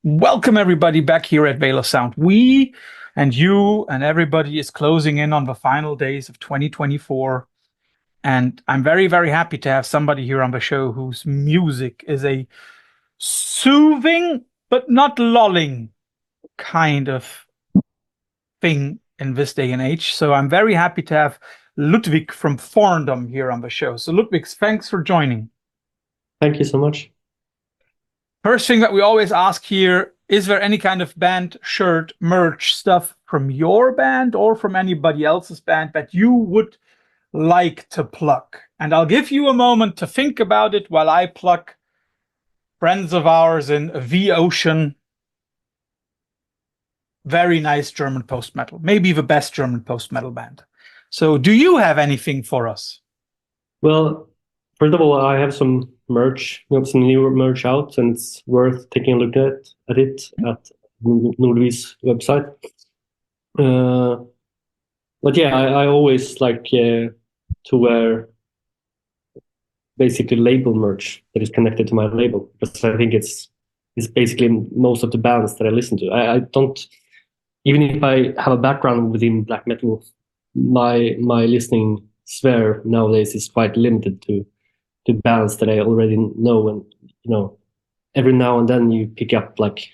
Welcome everybody back here at Veil of Sound. We and you and everybody is closing in on the final days of 2024. And I'm very, very happy to have somebody here on the show whose music is a soothing but not lulling kind of thing in this day and age. So I'm very happy to have Ludvig from Forndom here on the show. So Ludvig, thanks for joining. Thank you so much. First thing that we always ask here, is there any kind of band shirt, merch stuff from your band or from anybody else's band that you would like to pluck? And I'll give you a moment to think about it while I pluck friends of ours in The Ocean. Very nice German post-metal, maybe the best German post-metal band. So do you have anything for us? Well, first of all, I have some merch. We have some new merch out, and it's worth taking a look at it at Nordvis website. But yeah, I always like to wear basically label merch that is connected to my label, because I think it's basically most of the bands that I listen to. I don't, even if I have a background within black metal, my listening sphere nowadays is quite limited to bands that I already know. And every now and then you pick up like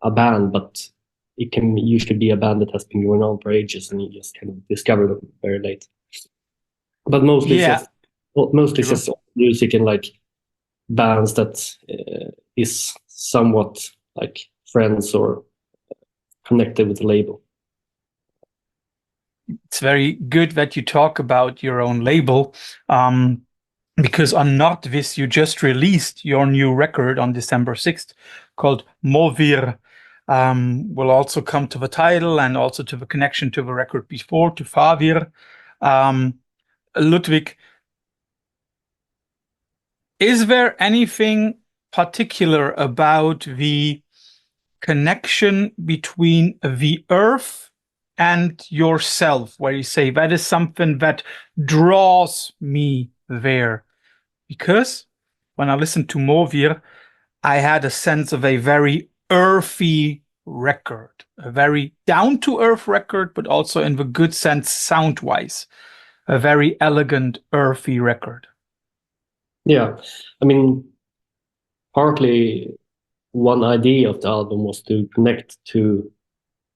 a band, but it can usually be a band that has been going on for ages, and you just kind of discover them very late. But mostly, it's just music and like bands that is somewhat like friends or connected with the label. It's very good that you talk about your own label, because on Nordvis, you just released your new record on December 6th called Moþir. We'll also come to the title and also to the connection to the record before, to Favir. Ludvig, is there anything particular about the connection between the earth and yourself, where you say that is something that draws me there? Because when I listened to Moþir, I had a sense of a very earthy record, a very down-to-earth record, but also in the good sense sound-wise, a very elegant, earthy record. Yeah, I mean, partly one idea of the album was to connect to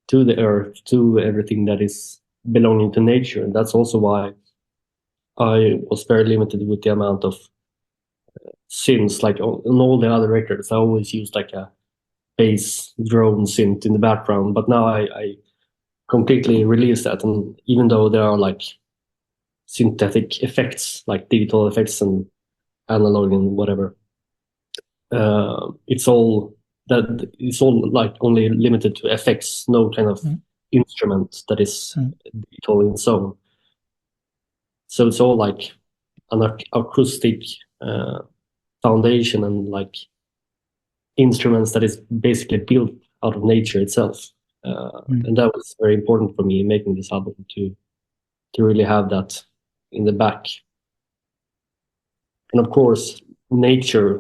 the earth, to everything that is belonging to nature. And that's also why I was very limited with the amount of synths. Like on all the other records, I always used like a bass drone synth in the background, but now I completely released that. And even though there are like synthetic effects, like digital effects and analog and whatever, it's all like only limited to effects, no kind of instrument that is digital in song. So it's all like an acoustic foundation and like instruments that is basically built out of nature itself. And that was very important for me making this album, to really have that in the back. And of course, nature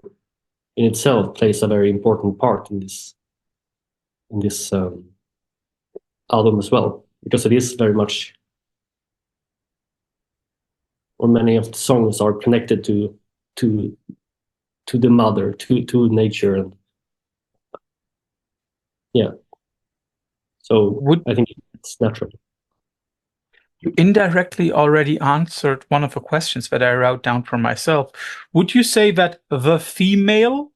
in itself plays a very important part in this album as well, because it is very much, or many of the songs are connected to the mother, to nature, and yeah. So I think it's natural. You indirectly already answered one of the questions that I wrote down for myself. Would you say that the female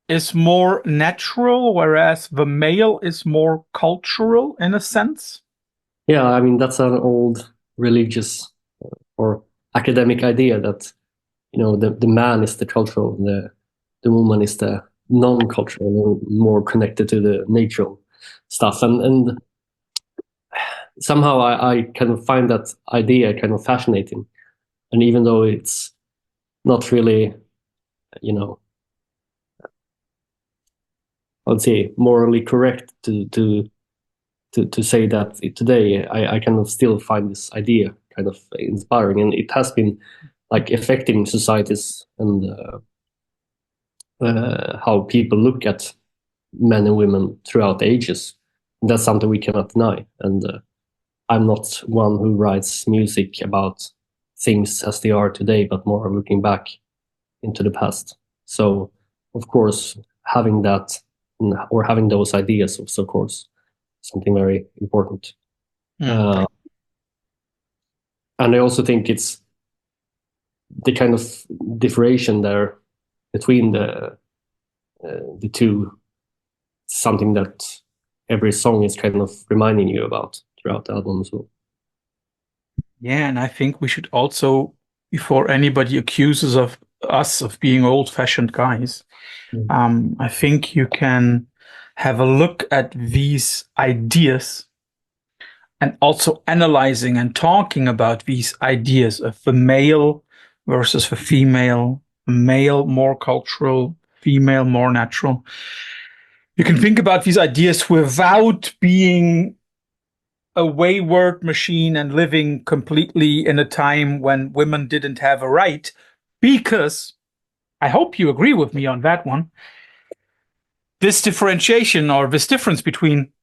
is more natural, whereas the male is more cultural in a sense? Yeah, I mean, that's an old religious or academic idea that, the man is the cultural, the woman is the non-cultural, more connected to the natural stuff. And somehow I kind of find that idea kind of fascinating. And even though it's not really, I would say morally correct to say that today, I kind of still find this idea kind of inspiring, and it has been like affecting societies and how people look at men and women throughout the ages. And that's something we cannot deny. And I'm not one who writes music about things as they are today, but more looking back into the past. So, of course, having that or having those ideas was, of course, something very important. And I also think it's the kind of differentiation there between the two, something that every song is kind of reminding you about throughout the album as well. Yeah, and I think we should also, before anybody accuses of us of being old-fashioned guys, I think you can have a look at these ideas and also analyzing and talking about these ideas of the male versus the female, male more cultural, female more natural. You can think about these ideas without being a wayward machine and living completely in a time when women didn't have a right, because I hope you agree with me on that one. This differentiation or this difference between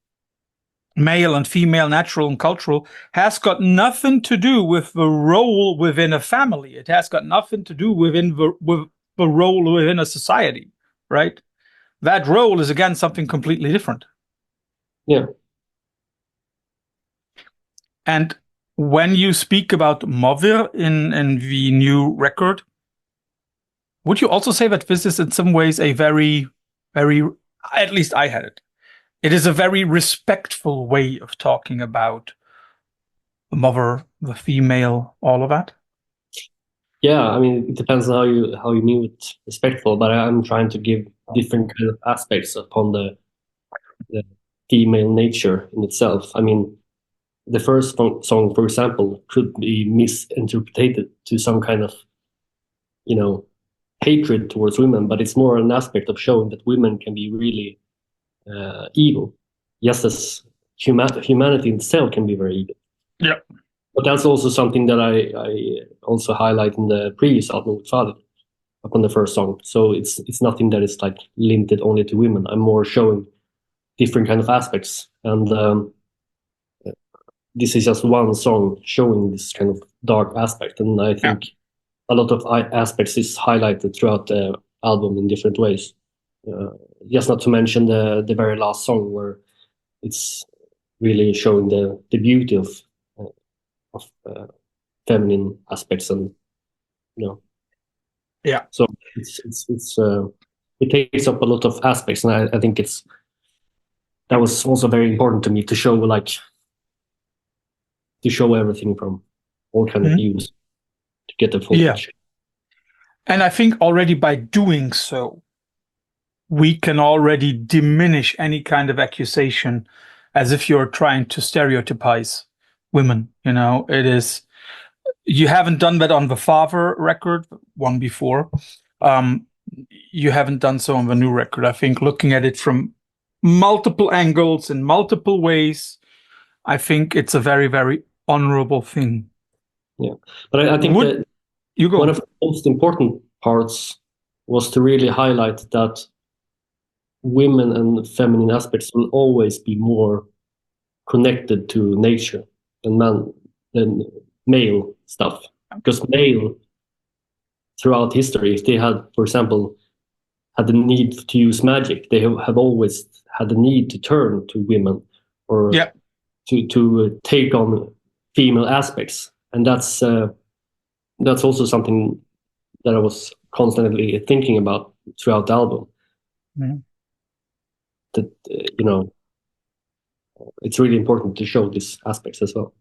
male and female, natural and cultural, has got nothing to do with the role within a family. It has got nothing to do with the role within a society, right? That role is, again, something completely different. Yeah. And when you speak about Moþir in the new record, would you also say that this is in some ways a very, very, at least I had it, it is a very respectful way of talking about the mother, the female, all of that? Yeah, I mean, it depends on how you mean with respectful, but I'm trying to give different kind of aspects upon the female nature in itself. I mean, the first song, for example, could be misinterpreted to some kind of, hatred towards women, but it's more an aspect of showing that women can be really evil, just as humanity itself can be very evil. Yeah. But that's also something that I also highlight in the previous album with Father, upon the first song. So it's nothing that is like limited only to women. I'm more showing different kind of aspects, and this is just one song showing this kind of dark aspect, and I think a lot of aspects is highlighted throughout the album in different ways. Just not to mention the very last song, where it's really showing the beauty of feminine aspects, and so it takes up a lot of aspects, and I think that was also very important to me to show everything from all kind of views to get the full picture. And I think already by doing so, we can already diminish any kind of accusation as if you're trying to stereotypize women. It is, you haven't done that on the Father record, one before. You haven't done so on the new record. I think looking at it from multiple angles in multiple ways, I think it's a very, very honorable thing. Yeah, but I think that one of the most important parts was to really highlight that women and feminine aspects will always be more connected to nature than male stuff. Because male, throughout history, if they had, for example, had the need to use magic, they have always had the need to turn to women or to take on female aspects, and that's also something that I was constantly thinking about throughout the album. That it's really important to show these aspects as well.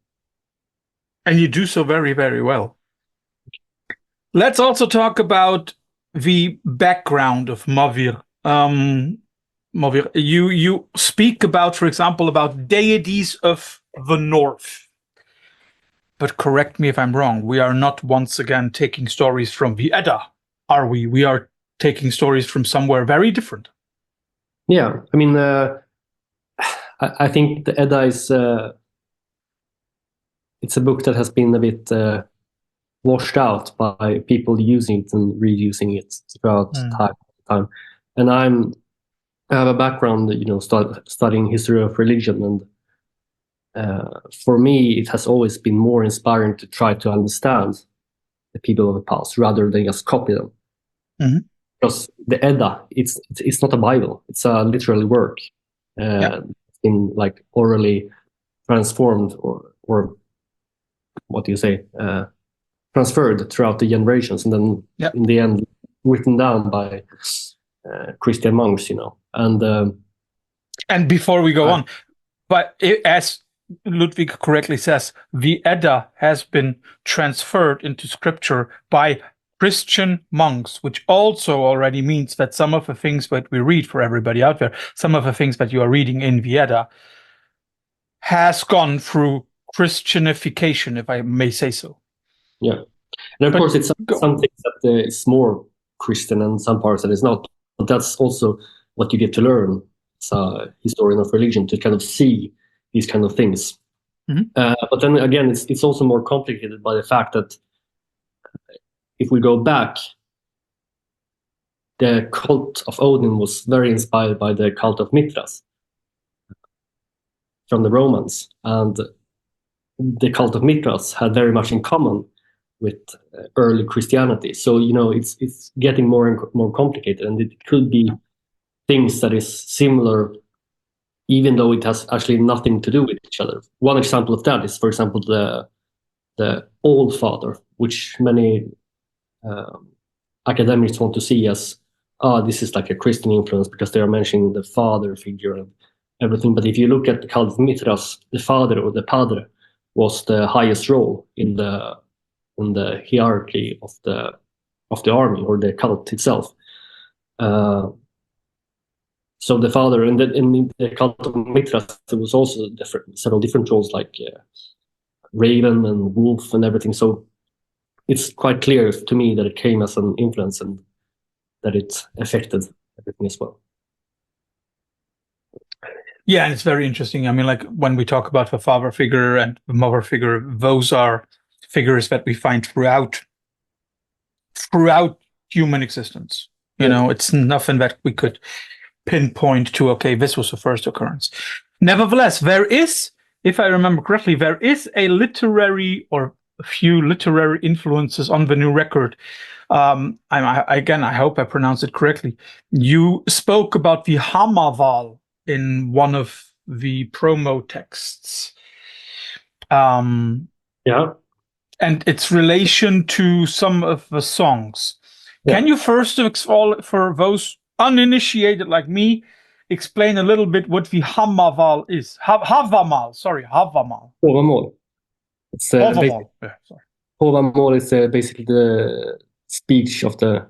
And you do so very, very well. Let's also talk about the background of Moþir. Moþir, you speak about, for example, about deities of the north. But correct me if I'm wrong, we are not once again taking stories from the Edda, are we? We are taking stories from somewhere very different. Yeah, I mean, I think the Edda is it's a book that has been a bit washed out by people using it and reusing it throughout time. And I have a background, studying history of religion, and for me, it has always been more inspiring to try to understand the people of the past rather than just copy them. Mm-hmm. Because the Edda, it's not a Bible; it's a literary work, in like orally transformed or what do you say, transferred throughout the generations, and then in the end written down by Christian monks, And before we go on, but as Ludwig correctly says, the Edda has been transferred into scripture by Christian monks, which also already means that some of the things that we read, for everybody out there, some of the things that you are reading in the Edda has gone through Christianification, if I may say so. Yeah. And of course, it's some things that is more Christian and some parts that is not. But that's also what you get to learn as a historian of religion, to kind of see these kind of things. Mm-hmm. But then again, it's also more complicated by the fact that if we go back, the cult of Odin was very inspired by the cult of Mithras from the Romans. And the cult of Mithras had very much in common with early Christianity. So, it's getting more and more complicated, and it could be things that is similar, even though it has actually nothing to do with each other. One example of that is, for example, the All Father, which many academics want to see as, this is like a Christian influence because they are mentioning the father figure and everything. But if you look at the cult of Mithras, the father, or the padre, was the highest role in the hierarchy of the army or the cult itself. So the father, and in the cult of Mithras, there was also several different roles, like raven and wolf and everything. So it's quite clear to me that it came as an influence and that it affected everything as well. Yeah, and it's very interesting. I mean, like when we talk about the father figure and the mother figure, those are figures that we find throughout human existence. It's nothing that we could pinpoint to, okay, this was the first occurrence. Nevertheless, there is, if I remember correctly, there is a literary or a few literary influences on the new record. I hope I pronounced it correctly. You spoke about the Hammarval in one of the promo texts. Yeah. And its relation to some of the songs. Yeah. Can you first of all, for those uninitiated like me, explain a little bit what the Hammarval is? Havamal. Havamal. It's Havamal is basically the speech of the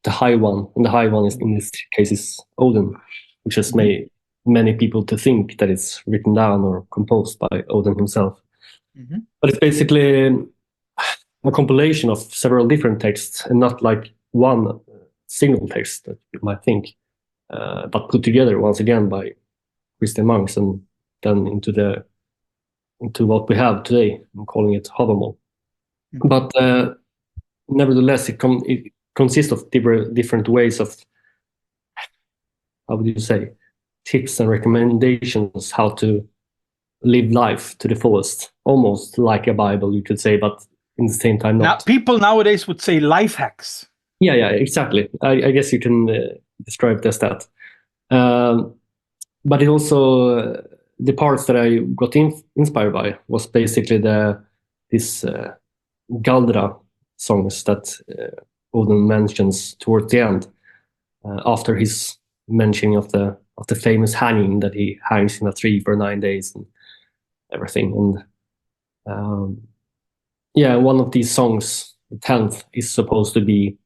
High One, and the High One is, in this case, is Odin, which has made many people to think that it's written down or composed by Odin himself. Mm-hmm. But it's basically a compilation of several different texts, and not like one single text that you might think, but put together once again by Christian monks and then into what we have today. I'm calling it Havamal. Mm-hmm. But nevertheless, it consists of different ways of, how would you say, tips and recommendations how to live life to the fullest, almost like a Bible, you could say, but in the same time not. Now, people nowadays would say life hacks. Yeah, exactly. I guess you can describe it as that. But it also, the parts that I got inspired by was basically this Galdra songs that Odin mentions towards the end, after his mentioning of the famous hanging, that he hangs in a tree for 9 days and everything. And one of these songs, the 10th, is supposed to be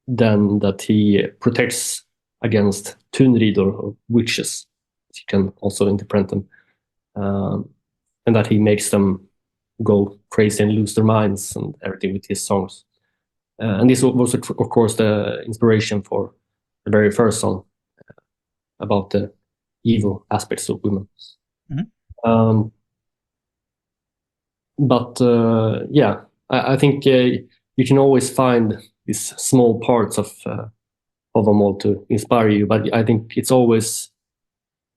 then that he protects against Tunridor, or witches, as you can also interpret them, and that he makes them go crazy and lose their minds and everything with his songs. And this was, of course, the inspiration for the very first song about the evil aspects of women. Mm-hmm. But I think you can always find these small parts of them all to inspire you. But I think it's always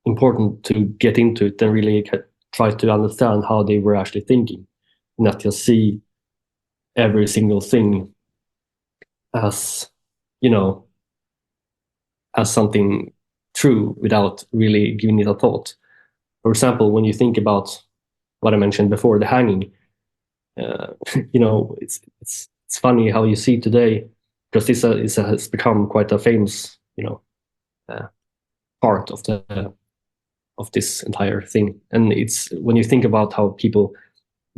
important to get into it and really try to understand how they were actually thinking, not just see every single thing as, as something true without really giving it a thought. For example, when you think about what I mentioned before, the hanging, it's funny how you see today, because this has become quite a famous, part of this entire thing. And it's when you think about how people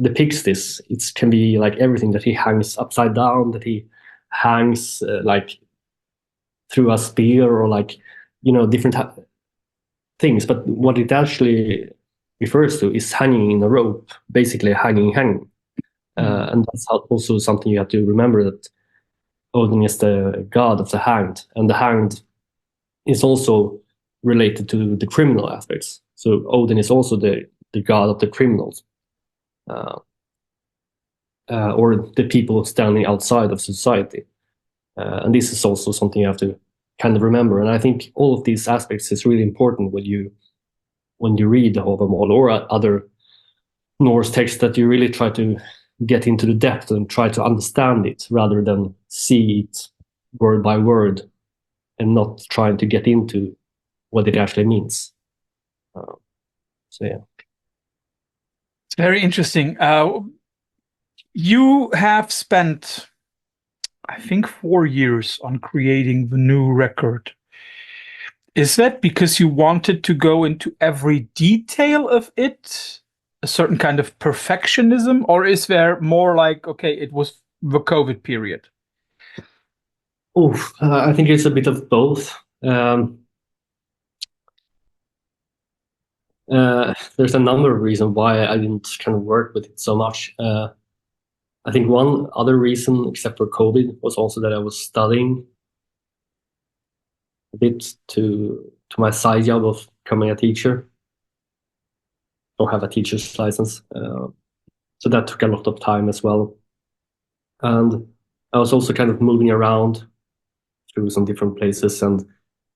depicts this, it can be like everything, that he hangs upside down, that he hangs like through a spear, or like different things. But what it actually refers to is hanging in a rope, basically hanging. And that's also something you have to remember, that Odin is the god of the hanged, and the hanged is also related to the criminal aspects. So Odin is also the god of the criminals, or the people standing outside of society. And this is also something you have to kind of remember. And I think all of these aspects is really important when you read the Havamal or other Norse texts, that you really try to get into the depth and try to understand it, rather than see it word by word and not trying to get into what it actually means. So yeah. It's very interesting. You have spent, I think, 4 years on creating the new record. Is that because you wanted to go into every detail of it, a certain kind of perfectionism, or is there more like, okay, it was the COVID period? I think it's a bit of both. There's a number of reasons why I didn't kind of work with it so much. I think one other reason, except for COVID, was also that I was studying a bit to my side job of becoming a teacher, or have a teacher's license. So that took a lot of time as well. And I was also kind of moving around through some different places, and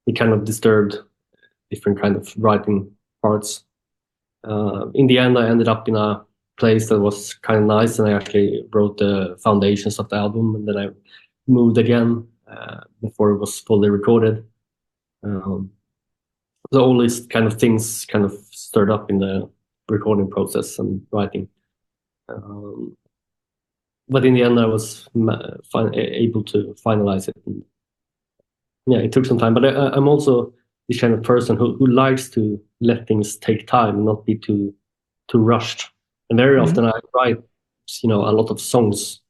it kind of disturbed different kind of writing parts. In the end, I ended up in a place that was kind of nice, and I actually wrote the foundations of the album, and then I moved again before it was fully recorded. So all these kind of things kind of stirred up in the recording process and writing. But in the end, I was able to finalize it. And yeah, it took some time, but I'm also this kind of person who likes to let things take time, not be too rushed. And very often I write, a lot of songs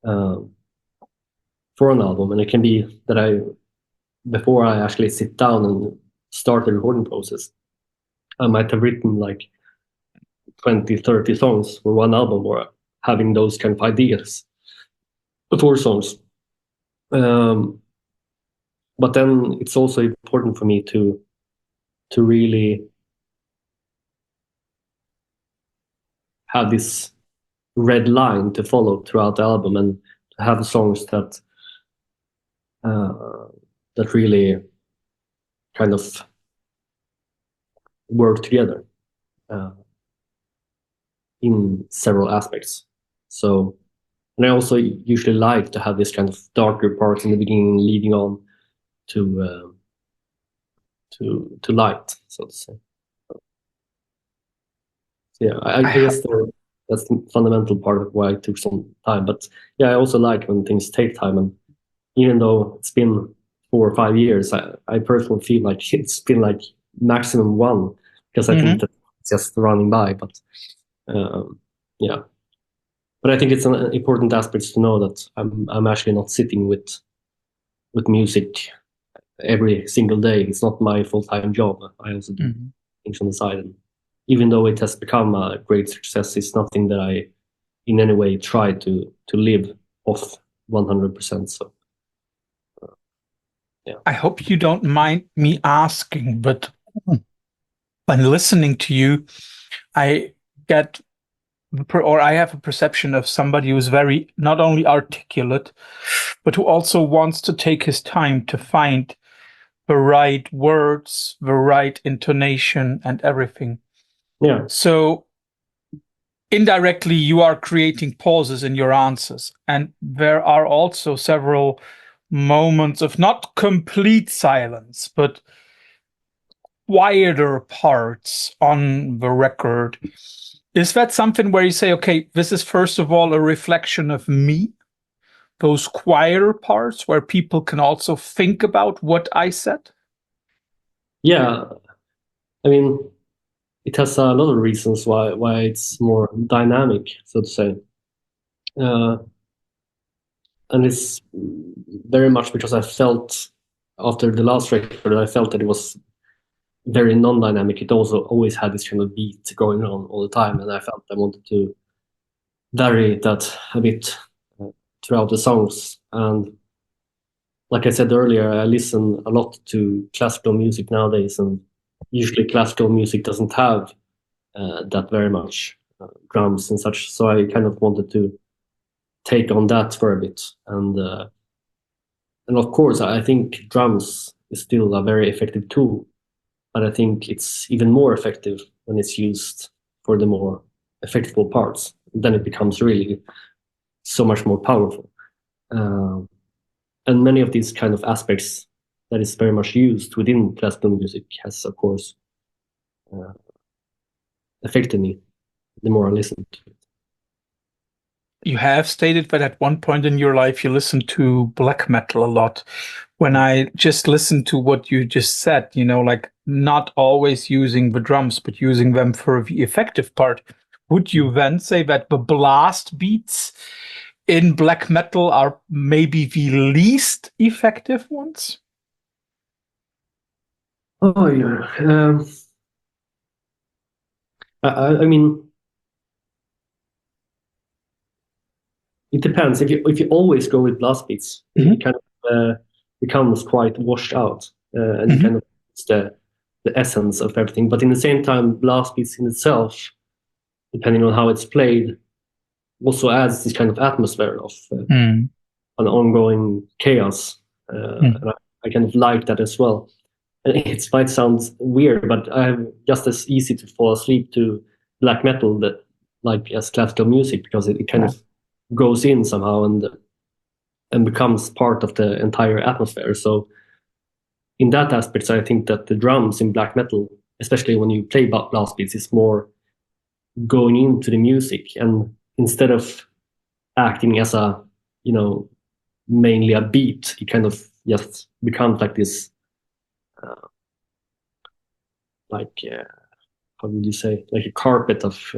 for an album, and it can be that before I actually sit down and start the recording process, I might have written like 20, 30 songs for one album, or having those kind of ideas for songs. But then it's also important for me to really have this red line to follow throughout the album, and to have songs that really kind of work together in several aspects. So, and I also usually like to have this kind of darker parts in the beginning, leading on to light, so to say. So yeah, I guess that's the fundamental part of why it took some time. But yeah, I also like when things take time, and even though it's been 4 or 5 years, I personally feel like it's been like maximum 1, because I think that it's just running by. But yeah, but I think it's an important aspect to know that I'm actually not sitting with music every single day. It's not my full-time job. I also do things on the side, and even though it has become a great success, it's nothing that I in any way try to live off 100%. So yeah. I hope you don't mind me asking, but when listening to you, I get or I have a perception of somebody who's very not only articulate, but who also wants to take his time to find the right words, the right intonation, and everything. Yeah. So indirectly, you are creating pauses in your answers. And there are also several moments of not complete silence, but quieter parts on the record. Is that something where you say, okay, this is first of all a reflection of me, those quieter parts where people can also think about what I said? Yeah. I mean, it has a lot of reasons why it's more dynamic, so to say. And it's very much because I felt after the last record, I felt that it was very non-dynamic. It also always had this kind of beat going on all the time, and I felt I wanted to vary that a bit throughout the songs. And like I said earlier, I listen a lot to classical music nowadays, and usually classical music doesn't have that very much drums and such. So I kind of wanted to take on that for a bit, and of course I think drums is still a very effective tool, but I think it's even more effective when it's used for the more effectful parts. Then it becomes really so much more powerful. And many of these kind of aspects that is very much used within classical music has, of course, affected me the more I listen to it. You have stated that at one point in your life you listened to black metal a lot. When I just listened to what you just said, you know, like not always using the drums, but using them for the effective part, would you then say that the blast beats in black metal are maybe the least effective ones? Oh, yeah. I mean, it depends. If you always go with blast beats, it kind of becomes quite washed out, and it kind of it's the essence of everything. But in the same time, blast beats in itself, depending on how it's played, also adds this kind of atmosphere of an ongoing chaos. And I kind of like that as well. And it might sound weird, but I'm just as easy to fall asleep to black metal that like as classical music, because it kind of goes in somehow and becomes part of the entire atmosphere. So in that aspect, I think that the drums in black metal, especially when you play blast beats, is more going into the music, and instead of acting as a, you know, mainly a beat, it kind of just becomes like this how would you say, like a carpet of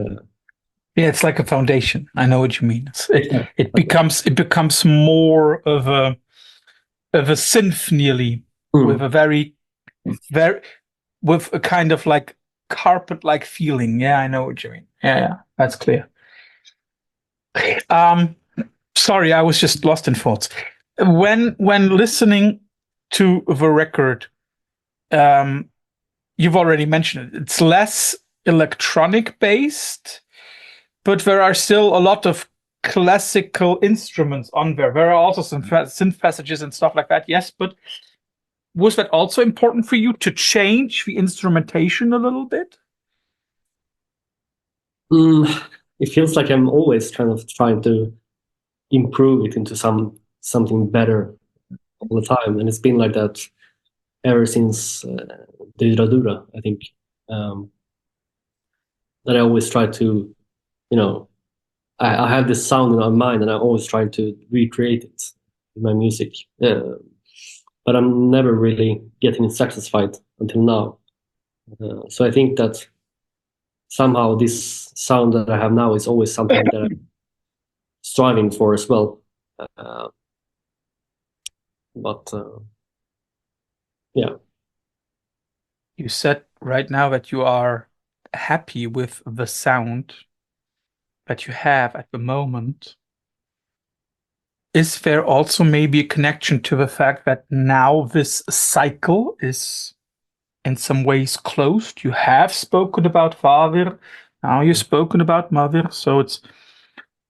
yeah, it's like a foundation. I know what you mean. It becomes more of a synth nearly, with a very with a kind of like carpet-like feeling. Yeah, I know what you mean. Yeah, that's clear. Sorry, I was just lost in thoughts. When listening to the record, you've already mentioned it. It's less electronic based, but there are still a lot of classical instruments on there. There are also some synth passages and stuff like that. Yes, but was that also important for you to change the instrumentation a little bit? It feels like I'm always kind of trying to improve it into something better all the time, and it's been like that ever since Dura Dura, I think. That I always try to, you know, I have this sound in my mind, and I always try to recreate it in my music. But I'm never really getting satisfied until now. So I think that somehow this sound that I have now is always something that I'm striving for as well. Yeah. You said right now that you are happy with the sound that you have at the moment. Is there also maybe a connection to the fact that now this cycle is in some ways closed? You have spoken about Moþir, Now you've spoken about Moþir, so it's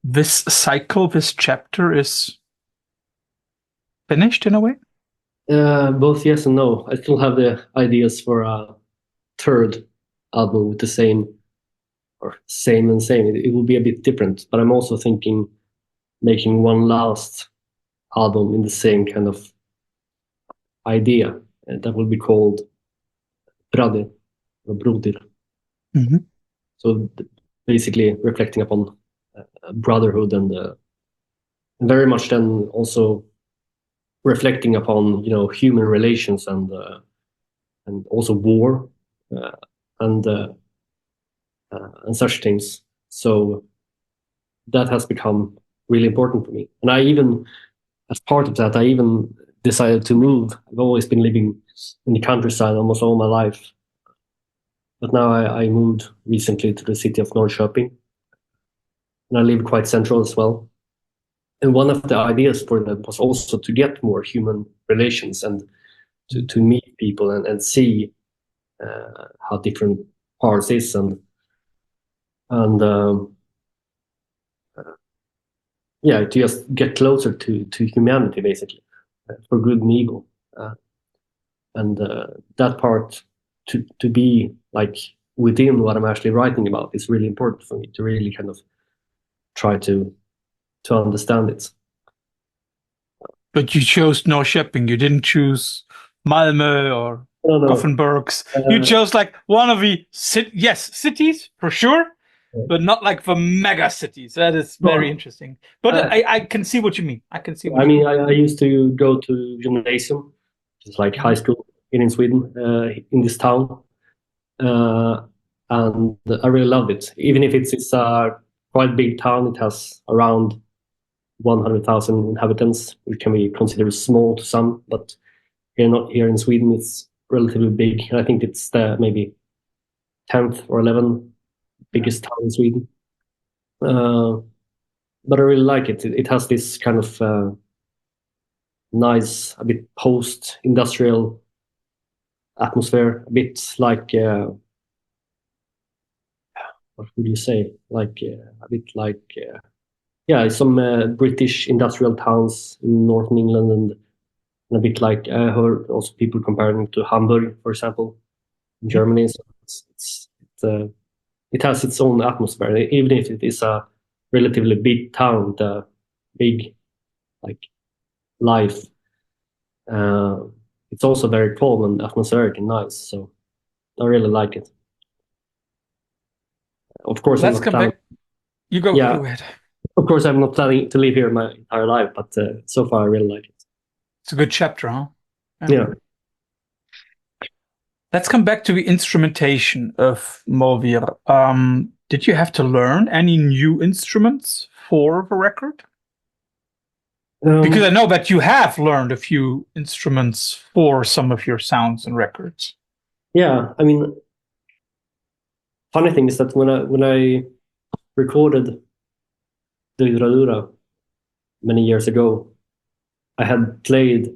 this cycle, this chapter is finished in a way? Both yes and no. I still have the ideas for a third album with the same and same. It will be a bit different, but I'm also thinking making one last album in the same kind of idea that will be called Brother or Brodir. Mm-hmm. So basically reflecting upon brotherhood and very much then also reflecting upon human relations and also war and such things. So that has become really important for me. And I even, as part of that, I even decided to move. I've always been living in the countryside almost all my life. But now I moved recently to the city of Norrköping. And I live quite central as well. And one of the ideas for that was also to get more human relations and to meet people and see how different parts is and yeah, to just get closer to humanity basically for good and evil, and that part to be like within what I'm actually writing about is really important for me to really kind of try to understand it. But you chose Norrköping. You didn't choose Malmö or Gothenburgs. You chose like one of the cities for sure, but not like the mega cities. That is very interesting. But I can see what you mean. I used to go to gymnasium, just like high school here in Sweden, in this town, and I really loved it. Even if it's a quite big town, it has around 100,000 inhabitants, which can be considered small to some, but here in Sweden it's relatively big. I think it's the maybe 10th or 11th biggest town in Sweden. But I really like it. It has this kind of nice, a bit post-industrial atmosphere, a bit like what would you say? Like a bit like some British industrial towns in northern England, and a bit like I heard also people comparing it to Hamburg, for example, in Germany. So it has its own atmosphere, even if it is a relatively big town, the big like life. It's also very calm and atmospheric and nice. So I really like it. Of course, let's come back. You go ahead. Of course, I'm not planning to live here my entire life, but so far I really like it. It's a good chapter, huh? Yeah. Let's come back to the instrumentation of Moþir. Did you have to learn any new instruments for the record? Because I know that you have learned a few instruments for some of your sounds and records. Yeah, I mean, funny thing is that when I recorded Dura many years ago, I had played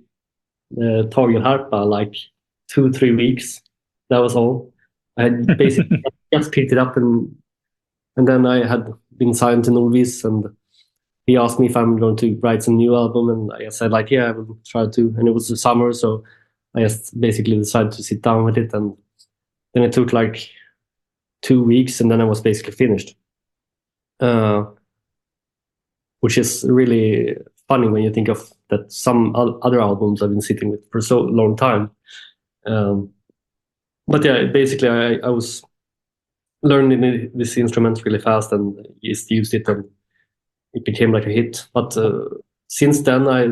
tagelharpa like 2-3 weeks. That was all. I had basically just picked it up, and then I had been signed to Nordvis, and he asked me if I'm going to write some new album, and I said like, yeah, I will try to. And it was the summer, so I just basically decided to sit down with it, and then it took like 2 weeks, and then I was basically finished. Which is really funny when you think of that some other albums I've been sitting with for so long time. But yeah, basically I was learning this instrument really fast and just used it, and it became like a hit. But since then I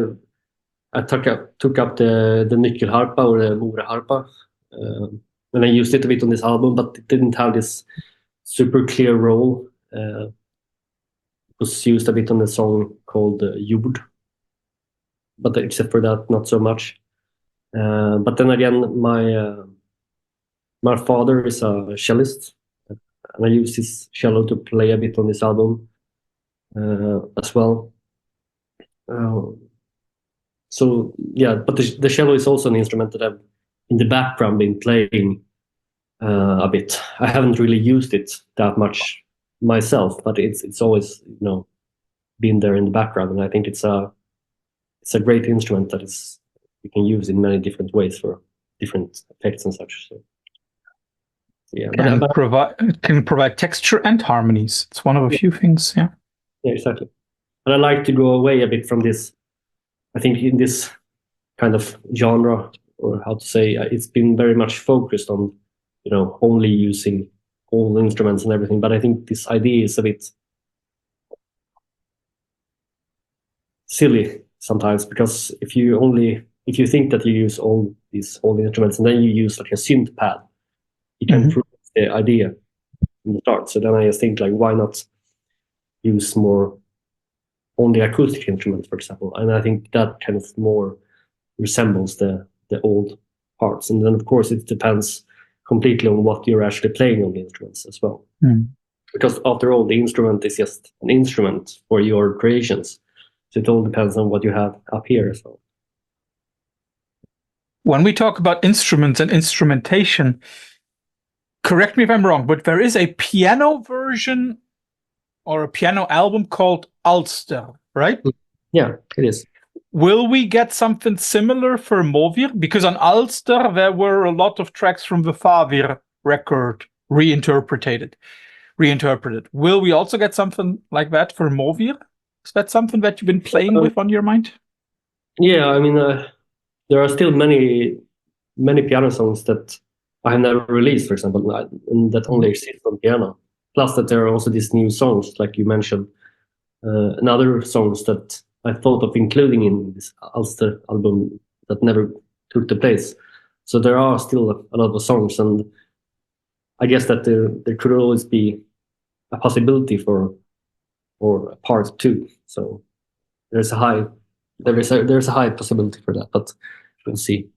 took up the nyckelharpa or the moraharpa, and I used it a bit on this album, but it didn't have this super clear role. It was used a bit on the song called Jord, but except for that, not so much. But then again, my father is a cellist, and I used his cello to play a bit on this album as well. So yeah, but the cello is also an instrument that I've in the background been playing a bit. I haven't really used it that much myself, but it's always been there in the background, and I think it's a great instrument that is you can use in many different ways for different effects and such. So yeah, it can provide texture and harmonies. It's one of a few things. Yeah. Yeah, exactly. But I like to go away a bit from this. I think in this kind of genre, or how to say, it's been very much focused on, only using all instruments and everything. But I think this idea is a bit silly sometimes, because if you think that you use all the instruments and then you use like a synth pad, you can prove the idea from the start. So then I just think, like, why not use more only acoustic instruments, for example? And I think that kind of more resembles the old parts. And then of course it depends completely on what you're actually playing on the instruments as well. Because after all, the instrument is just an instrument for your creations. So it all depends on what you have up here as well. When we talk about instruments and instrumentation, correct me if I'm wrong, but there is a piano version or a piano album called Ulster, right? Yeah, it is. Will we get something similar for Moþir? Because on Ulster, there were a lot of tracks from the Moþir record reinterpreted. Will we also get something like that for Moþir? Is that something that you've been playing with on your mind? Yeah, I mean, there are still many piano songs that I have never released, for example, and that only exist on piano. Plus that there are also these new songs, like you mentioned, and other songs that I thought of including in this Ulster album that never took the place. So there are still a lot of songs, and I guess that there could always be a possibility for a part 2. So there's a high possibility for that, but we'll see.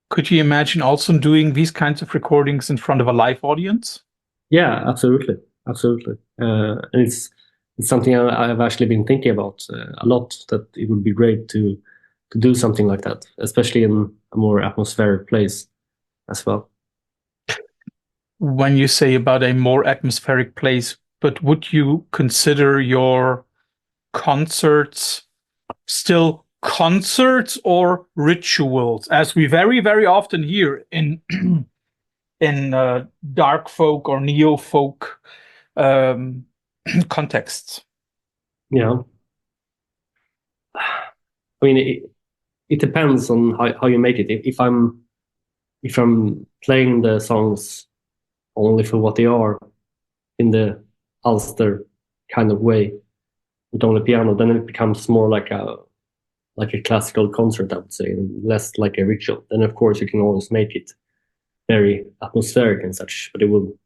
Could you imagine also doing these kinds of recordings in front of a live audience? Yeah, absolutely. And it's something I've actually been thinking about a lot, that it would be great to do something like that, especially in a more atmospheric place as well. When you say about a more atmospheric place, but would you consider your concerts still concerts or rituals, as we very, very often hear in dark folk or neo folk contexts? Yeah, I mean, it depends on how you make it. If I'm playing the songs only for what they are, in the Ulster kind of way, with only piano, then it becomes more like a classical concert, I would say, and less like a ritual. Then of course you can always make it very atmospheric and such, but it will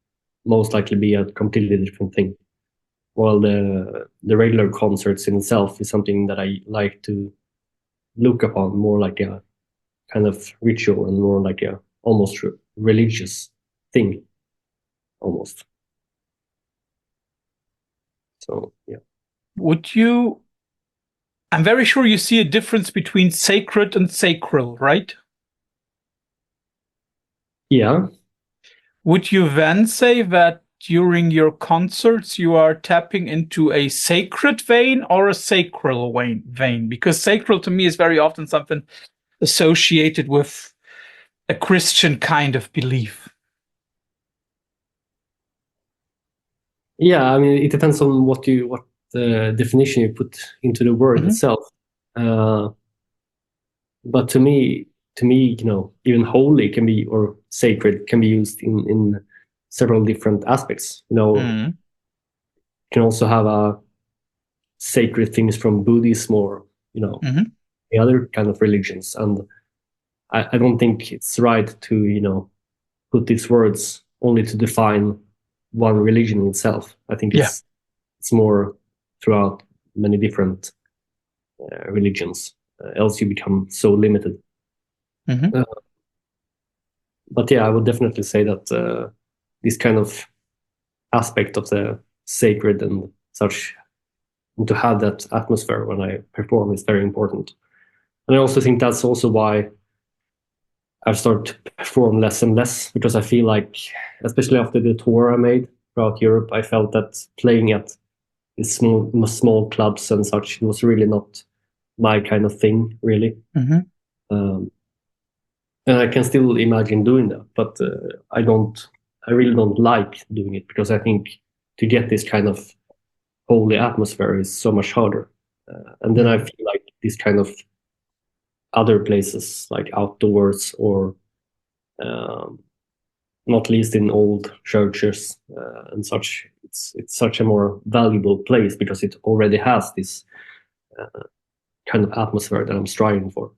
most likely be a completely different thing. While the regular concerts in itself is something that I like to look upon more like a kind of ritual and more like a almost religious thing, almost. So yeah. I'm very sure you see a difference between sacred and sacral, right? Yeah. Would you then say that during your concerts you are tapping into a sacred vein or a sacral vein? Because sacral to me is very often something associated with a Christian kind of belief. Yeah, I mean, it depends on what definition you put into the word itself. But to me, even holy can be, or sacred can be used in several different aspects. You can also have a sacred things from Buddhism or the other kind of religions, and I don't think it's right to put these words only to define one religion itself. I think it's more throughout many different religions. Else you become so limited. But yeah, I would definitely say that this kind of aspect of the sacred and such, and to have that atmosphere when I perform, is very important. And I also think that's also why I've started to perform less and less because I feel like, especially after the tour I made throughout Europe, I felt that playing at these small clubs and such, it was really not my kind of thing, really. And I can still imagine doing that, but I really don't like doing it, because I think to get this kind of holy atmosphere is so much harder. And then I feel like these kind of other places, like outdoors, or not least in old churches and such, it's such a more valuable place because it already has this kind of atmosphere that I'm striving for.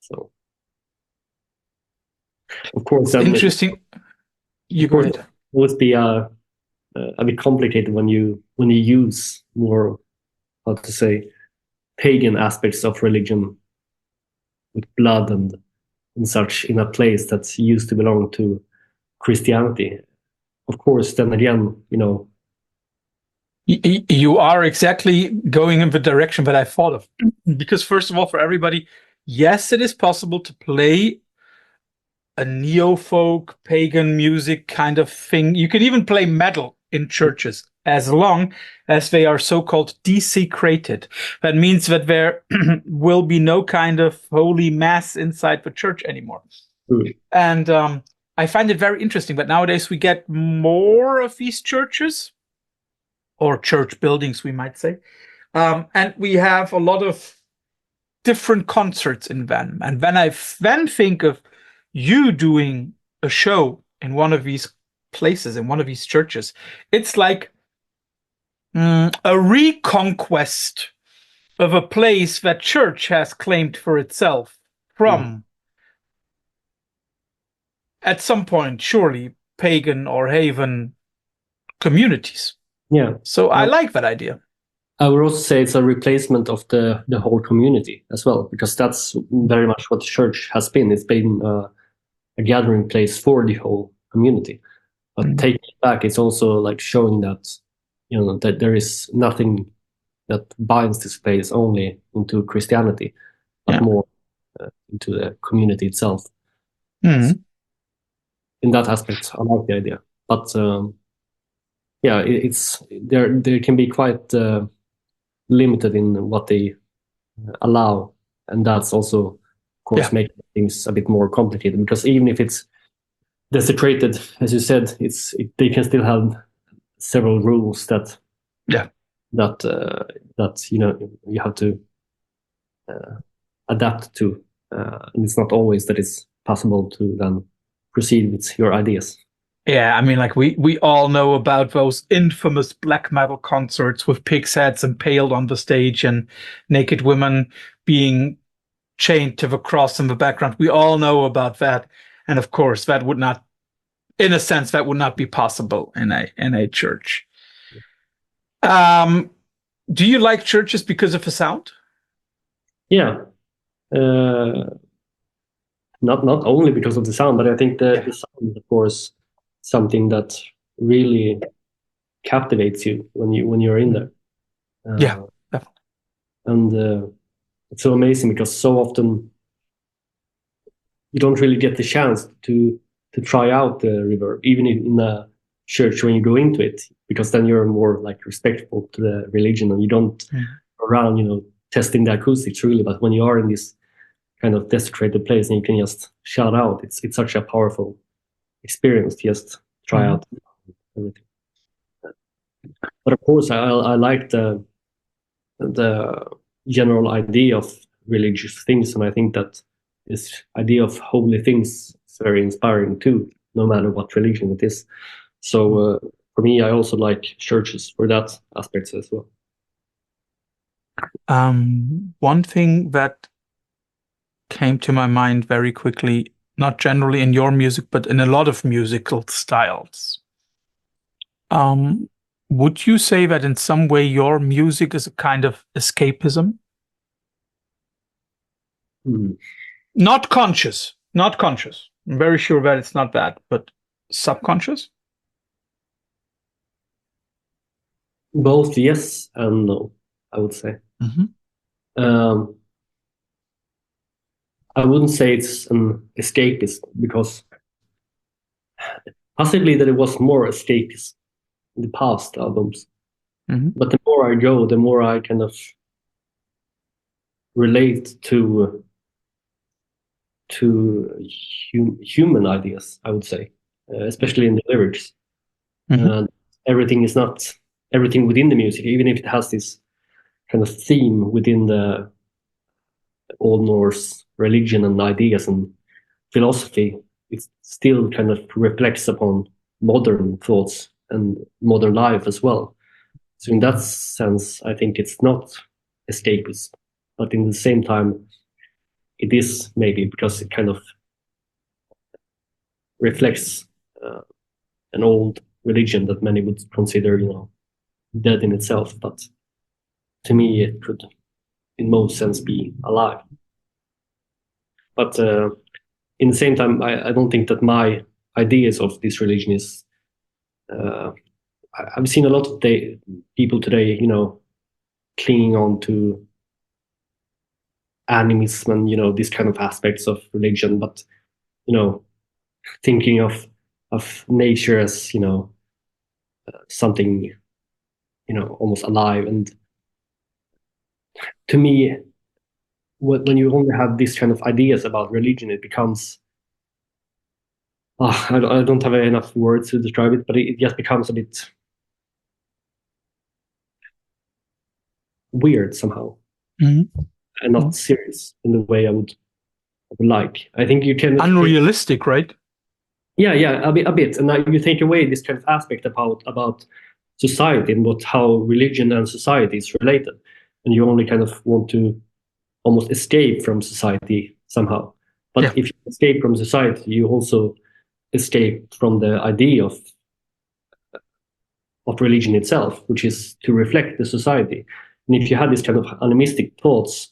So, of course, interesting. You go ahead. It would be a bit complicated when you use more, how to say, pagan aspects of religion with blood and such in a place that used to belong to Christianity. Of course, then again, you are exactly going in the direction that I thought of. Because first of all, for everybody, yes, it is possible to play a neo-folk pagan music kind of thing. You can even play metal in churches as long as they are so-called desecrated. That means that there will be no kind of holy mass inside the church anymore. And I find it very interesting that nowadays we get more of these churches, or church buildings, we might say. And we have a lot of different concerts in them. And when I then think of you doing a show in one of these places, in one of these churches, it's like a reconquest of a place that church has claimed for itself from, at some point, surely, pagan or heathen communities. Yeah. So I like that idea. I would also say it's a replacement of the whole community as well, because that's very much what the church has been. It's been a gathering place for the whole community. But taking it back, it's also like showing that, that there is nothing that binds this place only into Christianity, but more into the community itself. So in that aspect, I like the idea. But it's there can be quite limited in what they allow, and that's also, of course, making things a bit more complicated, because even if it's desecrated, as you said, they can still have several rules that you have to adapt to, and it's not always that it's possible to then proceed with your ideas. Yeah, I mean, like we all know about those infamous black metal concerts with pigs' heads impaled on the stage and naked women being chained to the cross in the background. We all know about that. And of course, that would not, in a sense, that would not be possible in a church. Do you like churches because of the sound? Yeah. Not only because of the sound, but I think the sound, of course, something that really captivates you when you're in there. Definitely. And it's so amazing because so often you don't really get the chance to try out the reverb, even in a church when you go into it, because then you're more like respectful to the religion and you don't go around, testing the acoustics really. But when you are in this kind of desecrated place and you can just shout out, it's such a powerful experience to just try out everything. But of course, I like the general idea of religious things, and I think that this idea of holy things is very inspiring too, no matter what religion it is. So for me, I also like churches for that aspect as well. One thing that came to my mind very quickly, not generally in your music, but in a lot of musical styles. Would you say that in some way your music is a kind of escapism? Not conscious. I'm very sure that it's not that, but subconscious? Both yes and no, I would say. I wouldn't say it's an escapist, because possibly that it was more escapist in the past albums. But the more I go, the more I kind of relate to human ideas, I would say, especially in the lyrics. Everything is not everything within the music, even if it has this kind of theme within the Old Norse religion and ideas and philosophy. It still kind of reflects upon modern thoughts and modern life as well. So in that sense, I think it's not escapist, but in the same time, it is, maybe because it kind of reflects an old religion that many would consider, dead in itself. But to me, it could, in most sense, be alive. But in the same time, I don't think that my ideas of this religion is. I've seen a lot of people today, clinging on to animism and these kind of aspects of religion, but thinking of nature as something almost alive. And to me, when you only have these kind of ideas about religion, it becomes I don't have enough words to describe it, but it just becomes a bit weird somehow, and not serious in the way I would like. I think you can unrealistic, right? Yeah, a bit. And you take away this kind of aspect about society and how religion and society is related, and you only kind of want to almost escape from society somehow. But if you escape from society, you also escape from the idea of religion itself, which is to reflect the society. And if you have this kind of animistic thoughts,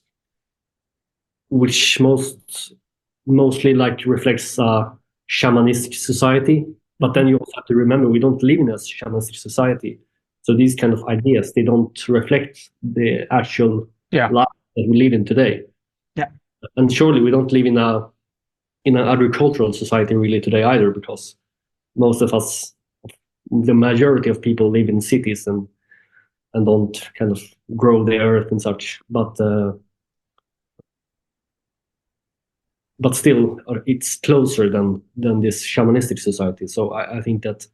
which mostly like reflects shamanistic society, but then you also have to remember we don't live in a shamanistic society. So these kind of ideas, they don't reflect the actual life that we live in today. Yeah. And surely we don't live in an agricultural society really today either, because most of us, the majority of people, live in cities and don't kind of grow the earth and such. But still, it's closer than this shamanistic society. So I think that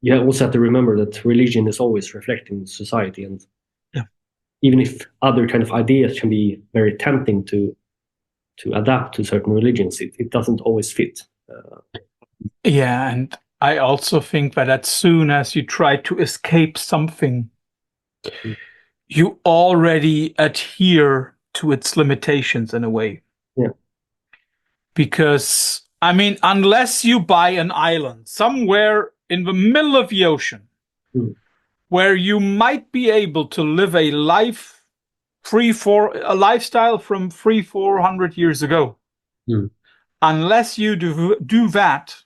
you also have to remember that religion is always reflecting society, and even if other kind of ideas can be very tempting to adapt to certain religions, it doesn't always fit. And I also think that as soon as you try to escape something, you already adhere to its limitations in a way. Yeah. Because, I mean, unless you buy an island somewhere in the middle of the ocean, where you might be able to live a lifestyle from 300-400 years ago, unless you do that,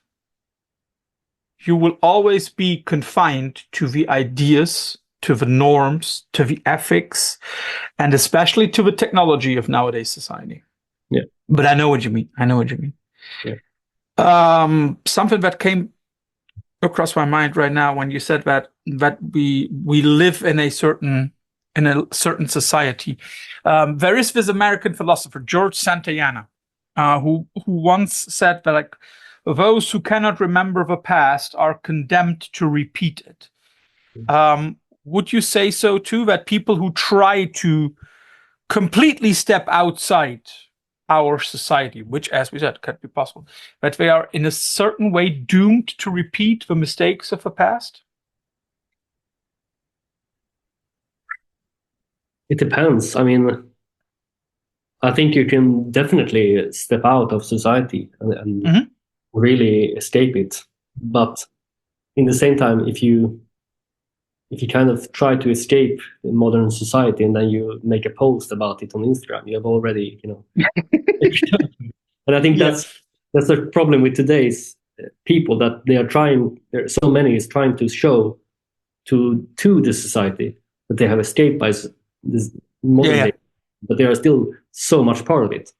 you will always be confined to the ideas, to the norms, to the ethics, and especially to the technology of nowadays society. Yeah. But I know what you mean. Yeah. Something that came across my mind right now when you said that we live in a certain society. There is this American philosopher, George Santayana, who once said that, like, those who cannot remember the past are condemned to repeat it. Would you say so too, that people who try to completely step outside our society, which, as we said, can't be possible, that they are in a certain way doomed to repeat the mistakes of the past? It depends. I mean, I think you can definitely step out of society and really escape it. But in the same time, if you kind of try to escape modern society and then you make a post about it on Instagram, you have already, And I think that's the problem with today's people, that there are so many is trying to show to the society that they have escaped by this modern day, but they are still so much part of it.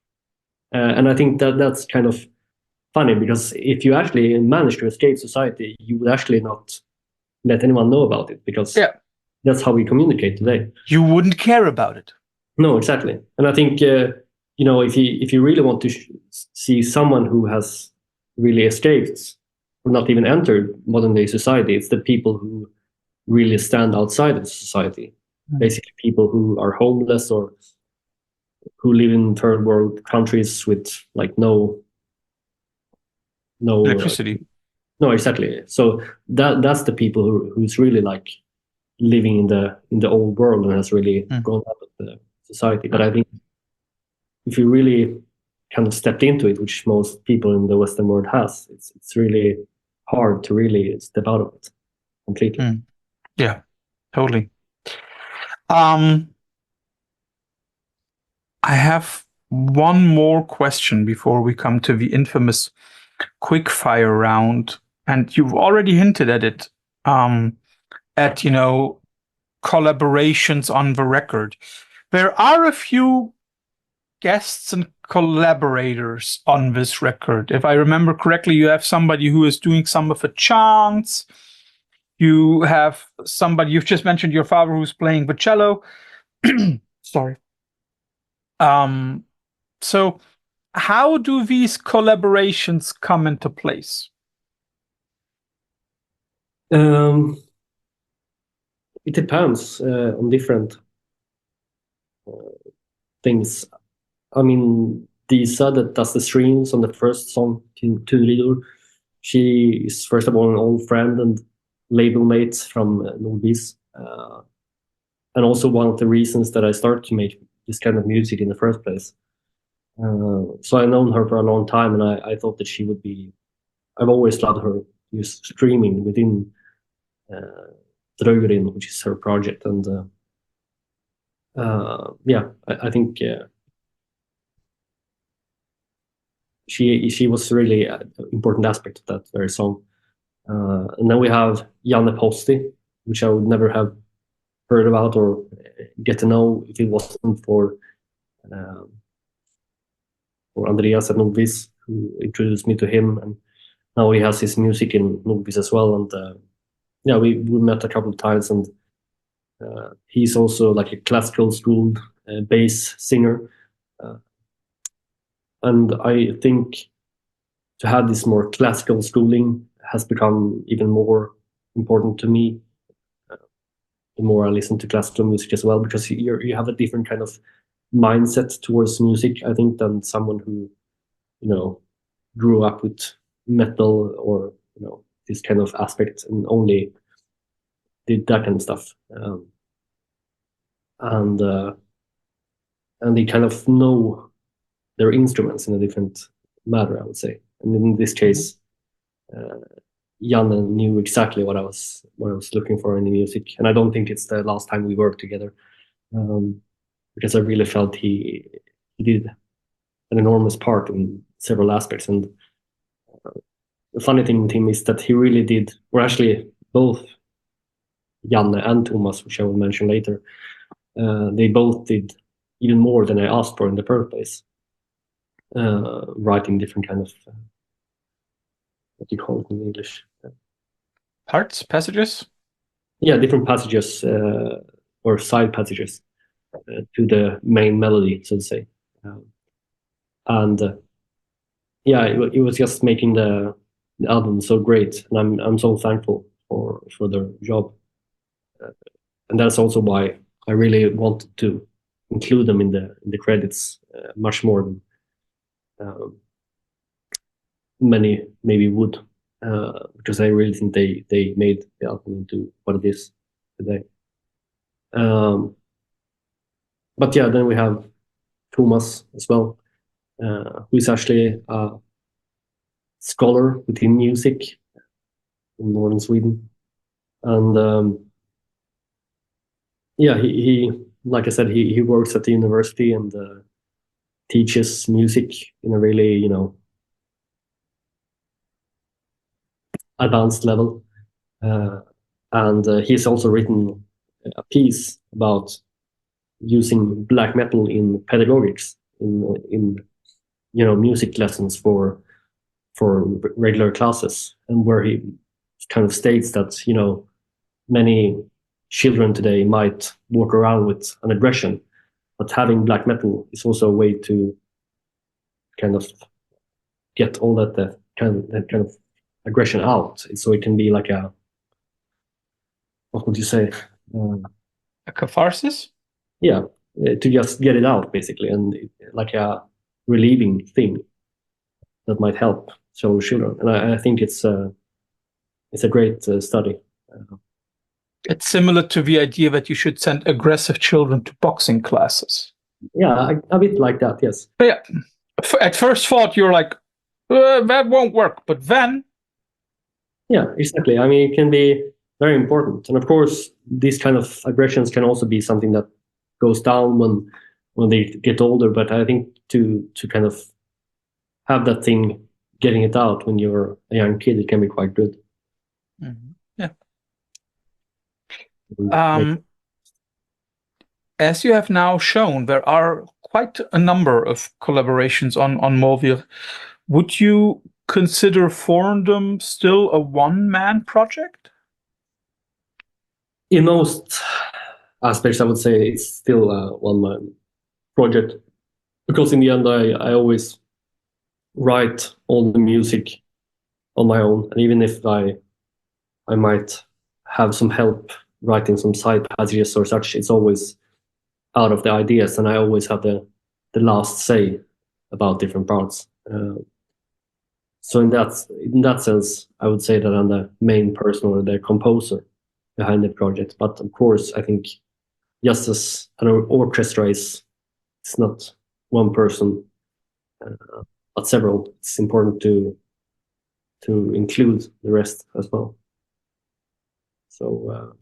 And I think that's kind of funny, because if you actually manage to escape society, you would actually not let anyone know about it, because that's how we communicate today. You wouldn't care about it. No, exactly. And I think if you really want to see someone who has really escaped or not even entered modern day society, it's the people who really stand outside of society. Basically, people who are homeless or who live in third world countries with like no electricity. No, exactly. So that's the people who's really like living in the old world and has really grown up with the society. But I think if you really kind of stepped into it, which most people in the Western world has, it's really hard to really step out of it completely. Yeah, totally. I have one more question before we come to the infamous quickfire round, and you've already hinted at it. At collaborations on the record, there are a few guests and collaborators on this record. If I remember correctly, you have somebody who is doing some of the chants. You have somebody, you've just mentioned your father who's playing the cello. Sorry. So how do these collaborations come into place? It depends on different things. I mean, Disa that does the streams on the first song, Turidor, she is first of all an old friend and label mate from Nordvis, and also one of the reasons that I started to make this kind of music in the first place. So I've known her for a long time, and I thought that she would be. I've always loved her streaming within Drögerin, which is her project, and I think she was really an important aspect of that very song. And then we have Janne Posti, which I would never have heard about or get to know if it wasn't for Andreas at Nordvis, who introduced me to him, and now he has his music in Nordvis as well. And we met a couple of times, and he's also like a classical schooled bass singer. And I think to have this more classical schooling has become even more important to me the more I listen to classical music as well, because you have a different kind of mindset towards music, I think, than someone who, grew up with metal or, this kind of aspect and only did that kind of stuff. And they kind of know their instruments in a different manner, I would say. And in this case, Janne knew exactly what I was looking for in the music, and I don't think it's the last time we worked together, because I really felt he did an enormous part in several aspects. And the funny thing with him is that he really did, or actually both Janne and Thomas, which I will mention later, they both did even more than I asked for in the first place, writing different kind of what do you call it in English? Parts, passages? Yeah, different passages or side passages to the main melody, so to say. It was just making the album so great, and I'm so thankful for their job. And that's also why I really wanted to include them in the credits much more than many maybe would, because I really think they made the album into what it is today. But yeah, then we have Thomas as well, who is actually a scholar within music in northern Sweden, and he like I said, he works at the university and teaches music in a really advanced level, and he's also written a piece about using black metal in pedagogics in music lessons for regular classes, and where he kind of states that many children today might walk around with an aggression, but having black metal is also a way to kind of get all that kind of aggression out. So it can be like a, what would you say? A catharsis? Yeah, to just get it out basically, and like a relieving thing that might help so children. And I think it's a great study. It's similar to the idea that you should send aggressive children to boxing classes. Yeah, a bit like that, yes. But yeah, at first thought, you're like, that won't work. But then... Yeah, exactly. I mean, it can be very important. And of course, these kind of aggressions can also be something that goes down when they get older. But I think to kind of have that thing, getting it out when you're a young kid, it can be quite good. Yeah. As you have now shown, there are quite a number of collaborations on Moþir. Would you consider Forndom still a one-man project? In most aspects, I would say it's still a one-man project, because in the end, I always write all the music on my own, and even if I might have some help writing some side passages or such, it's always out of the ideas, and I always have the last say about different parts. So in that sense, I would say that I'm the main person or the composer behind the project. But of course, I think just as an orchestra it's not one person, but several. It's important to include the rest as well. So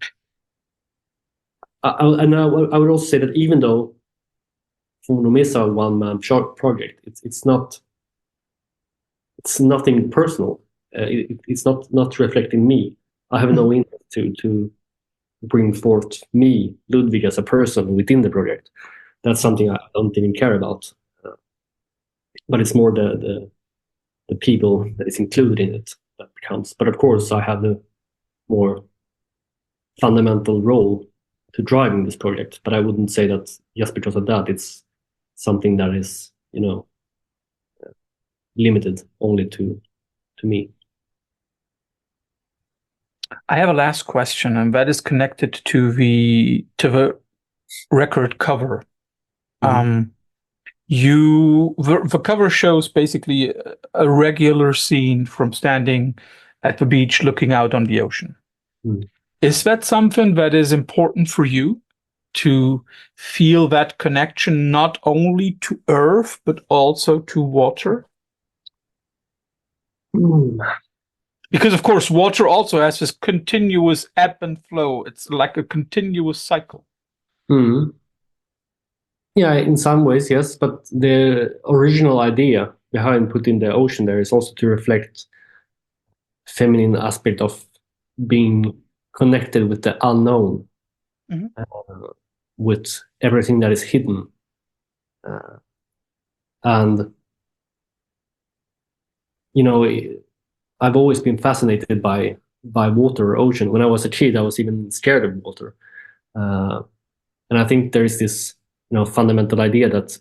I would also say that even though Forndom is a one-man project, it's nothing personal. It's not reflecting me. I have no interest to bring forth me, Ludvig, as a person within the project. That's something I don't even care about. But it's more the people that is included in it that counts. But of course, I have the more fundamental role to driving this project. But I wouldn't say that just because of that, it's something that is, limited only to me. I have a last question, and that is connected to the record cover. The cover shows basically a regular scene from standing at the beach looking out on the ocean. Is that something that is important for you, to feel that connection not only to earth but also to water? Because of course water also has this continuous ebb and flow. It's like a continuous cycle. Yeah, in some ways, yes. But the original idea behind putting the ocean there is also to reflect feminine aspect of being connected with the unknown, with everything that is hidden. And I've always been fascinated by water or ocean. When I was a kid, I was even scared of water. And I think there is this fundamental idea that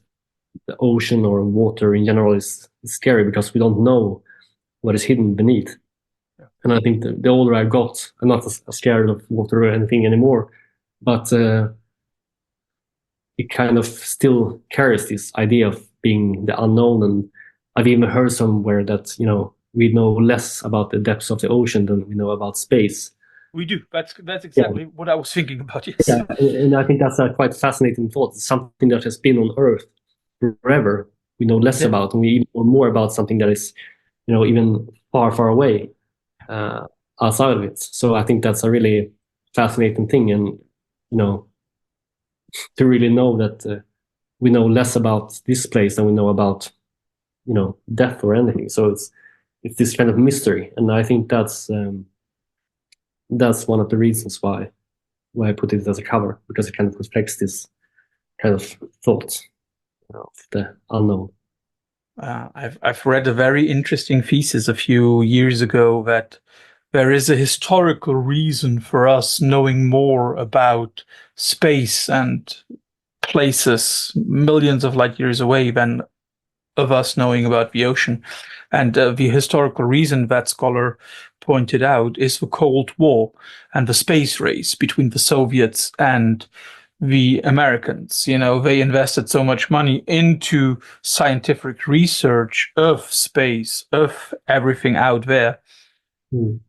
the ocean or water in general is scary because we don't know what is hidden beneath. Yeah. And I think the older I got, I'm not as scared of water or anything anymore, but it kind of still carries this idea of being the unknown. And I've even heard somewhere that we know less about the depths of the ocean than we know about space. We do. That's exactly what I was thinking about. Yes. Yeah, and I think that's a quite fascinating thought. It's something that has been on Earth forever. We know less about, and we even know more about something that is, even far, far away outside of it. So I think that's a really fascinating thing, and to really know that we know less about this place than we know about, death or anything. So it's this kind of mystery, and I think that's one of the reasons why I put it as a cover, because it kind of reflects this kind of thought of the unknown. I've read a very interesting thesis a few years ago that there is a historical reason for us knowing more about space and places millions of light years away than of us knowing about the ocean. And the historical reason that scholar pointed out is the Cold War and the space race between the Soviets and the Americans. You know, they invested so much money into scientific research of space, of everything out there,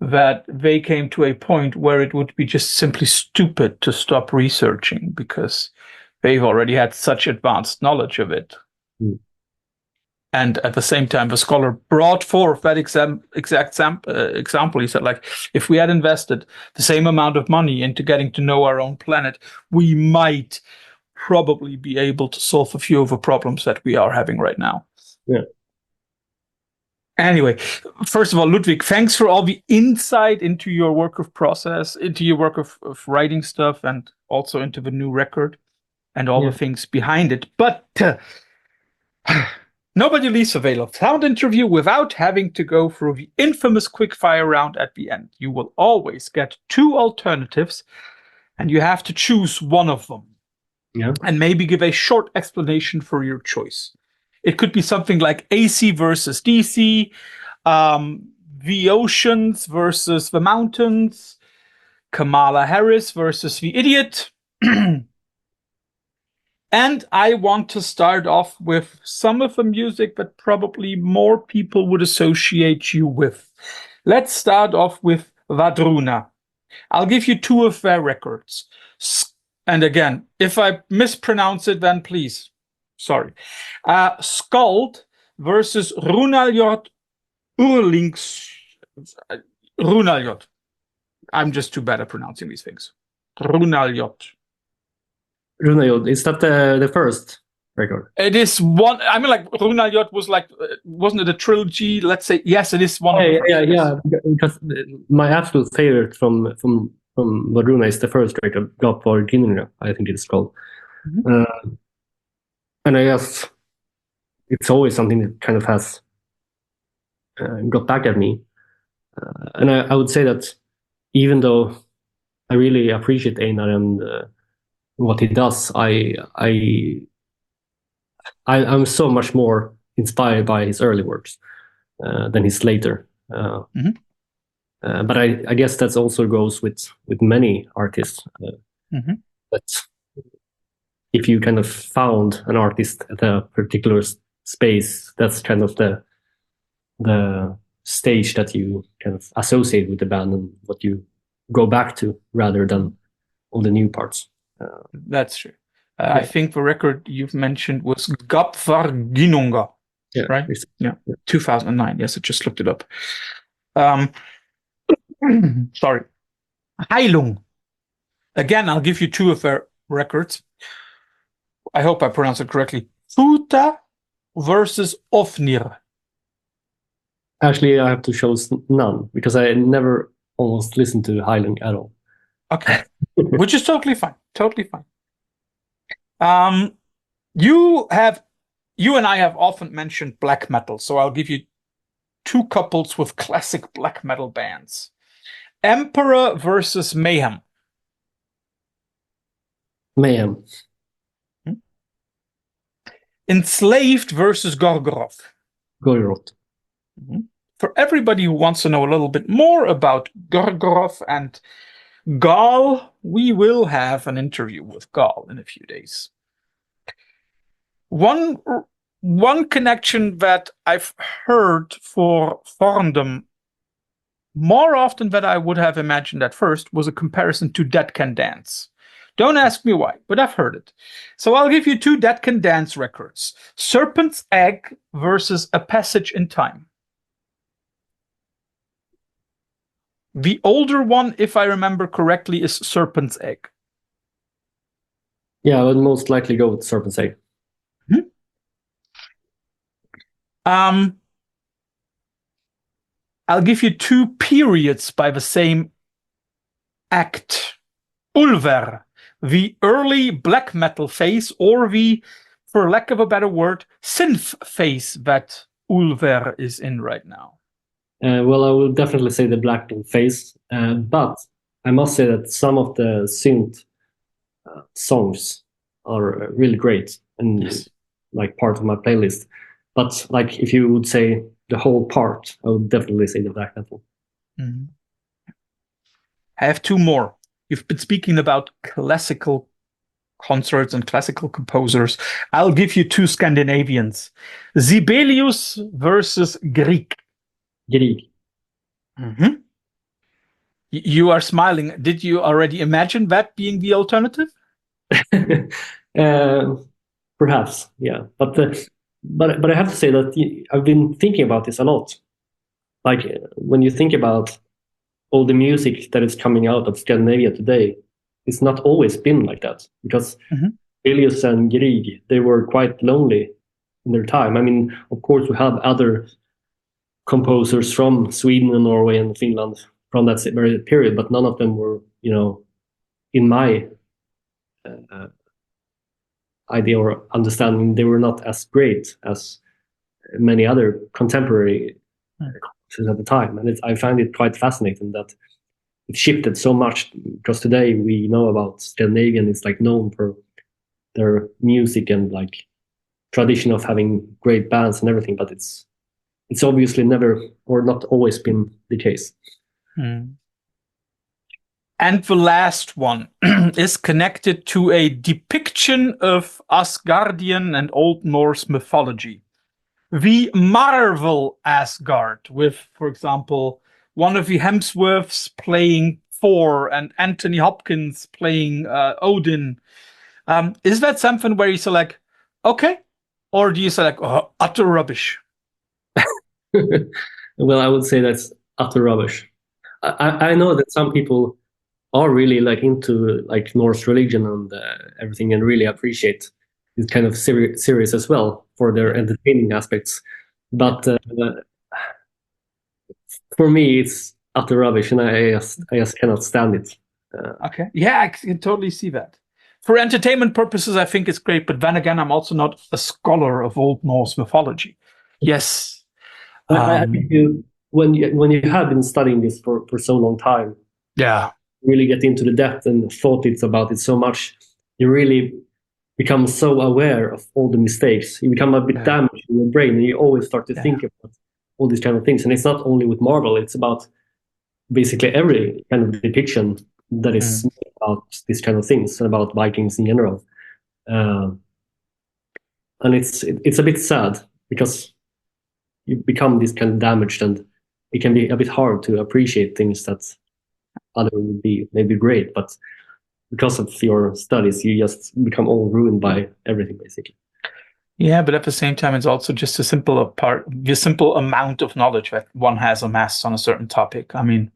that they came to a point where it would be just simply stupid to stop researching because they've already had such advanced knowledge of it. And at the same time, the scholar brought forth that exact example. He said, like, if we had invested the same amount of money into getting to know our own planet, we might probably be able to solve a few of the problems that we are having right now. Yeah. Anyway, first of all, Ludvig, thanks for all the insight into your work of process, into your work of writing stuff, and also into the new record and all the things behind it. But nobody leaves a Veil of Sound interview without having to go through the infamous quickfire round at the end. You will always get two alternatives, and you have to choose one of them. Yeah. And maybe give a short explanation for your choice. It could be something like AC versus DC, the oceans versus the mountains, Kamala Harris versus the idiot. And I want to start off with some of the music that probably more people would associate you with. Let's start off with Vadruna. I'll give you two of their records. And again, if I mispronounce it, then please. Sorry. Skald versus Runaljot Urlings. Runaljot. I'm just too bad at pronouncing these things. Runaljot. Runaljot, is that the first record? It is one. I mean, like, Runaljot was like, wasn't it a trilogy? Let's say, yes, it is one of the first. Yeah, because my absolute favorite from Vadruna is the first record, Gapvar Ginninga, I think it's called. And I guess it's always something that kind of has got back at me. And I would say that even though I really appreciate Einar and what he does, I'm so much more inspired by his early works than his later. But I guess that also goes with many artists. But if you kind of found an artist at a particular space, that's kind of the stage that you kind of associate with the band and what you go back to rather than all the new parts. That's true. I think the record you've mentioned was Gapvar Ginninga, right? Yeah, 2009. Yes, I just looked it up. Sorry. Heilung. Again, I'll give you two of their records. I hope I pronounce it correctly. Futa versus Ofnir. Actually, I have to choose none because I never almost listened to Heilung at all. Okay, which is totally fine. Totally fine. You and I have often mentioned black metal, so I'll give you two couples with classic black metal bands. Emperor versus Mayhem. Mayhem. Enslaved versus Gorgoroth. Gorgoroth. For everybody who wants to know a little bit more about Gorgoroth and Gal, we will have an interview with Gal in a few days. One connection that I've heard for Forndom more often than I would have imagined at first was a comparison to Dead Can Dance. Don't ask me why, but I've heard it. So I'll give you two Dead Can Dance records. Serpent's Egg versus A Passage in Time. The older one, if I remember correctly, is Serpent's Egg. Yeah, I would most likely go with Serpent's Egg. I'll give you two periods by the same act. Ulver, the early black metal phase, or the for lack of a better word, synth phase that Ulver is in right now? Well, I will definitely say the black phase, but I must say that some of the synth songs are really great and like part of my playlist. But like if you would say the whole part, I would definitely say the black metal. Mm-hmm. I have two more. You've been speaking about classical concerts and classical composers. I'll give you two Scandinavians. Sibelius versus Grieg. Grieg. Mm-hmm. You are smiling. Did you already imagine that being the alternative? Perhaps, yeah. But I have to say that I've been thinking about this a lot. Like when you think about all the music that is coming out of Scandinavia today, it's not always been like that, because Elias and Grieg, they were quite lonely in their time. I mean, of course, we have other composers from Sweden and Norway and Finland from that very period, but none of them were, in my idea or understanding, they were not as great as many other contemporary composers at the time. And I find it quite fascinating that it shifted so much, because today we know about Scandinavian, it's like known for their music and like tradition of having great bands and everything, but it's obviously never or not always been the case. And the last one is connected to a depiction of Asgardian and Old Norse mythology. The Marvel Asgard, with, for example, one of the Hemsworths playing Thor and Anthony Hopkins playing Odin. Is that something where you say like, okay? Or do you say like, oh, utter rubbish? Well, I would say that's utter rubbish. I know that some people are really like into like Norse religion and everything, and really appreciate this kind of series as well for their entertaining aspects. But for me, it's utter rubbish, and I just cannot stand it. Okay, yeah, I can totally see that. For entertainment purposes, I think it's great, but then again, I'm also not a scholar of Old Norse mythology. Yes, I think when you have been studying this for so long time, yeah, really get into the depth and thought about it so much, you really become so aware of all the mistakes. You become a bit damaged in your brain, and you always start to think about all these kind of things. And it's not only with Marvel; it's about basically every kind of depiction that is about these kind of things and about Vikings in general. And it's a bit sad, because you become this kind of damaged, and it can be a bit hard to appreciate things that other would be maybe great, but because of your studies, you just become all ruined by everything, basically. Yeah, but at the same time, it's also just the simple amount of knowledge that one has amassed on a certain topic. I mean,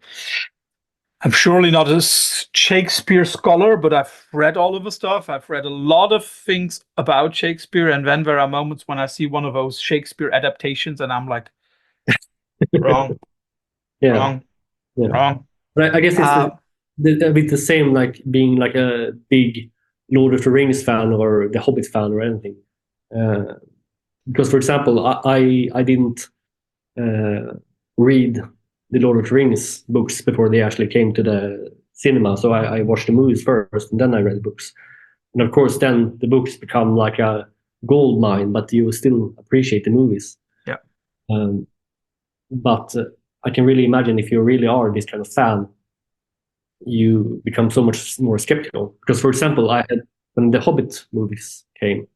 I'm surely not a Shakespeare scholar, but I've read all of the stuff. I've read a lot of things about Shakespeare, and then there are moments when I see one of those Shakespeare adaptations, and I'm like, wrong, wrong. But I guess it's a bit the same, like being like a big Lord of the Rings fan or the Hobbit fan or anything. Because, for example, I didn't read the Lord of the Rings books before they actually came to the cinema. So I watched the movies first, and then I read the books. And of course, then the books become like a gold mine, but you still appreciate the movies. Yeah. But I can really imagine if you really are this kind of fan, you become so much more skeptical. Because, for example, when the Hobbit movies came,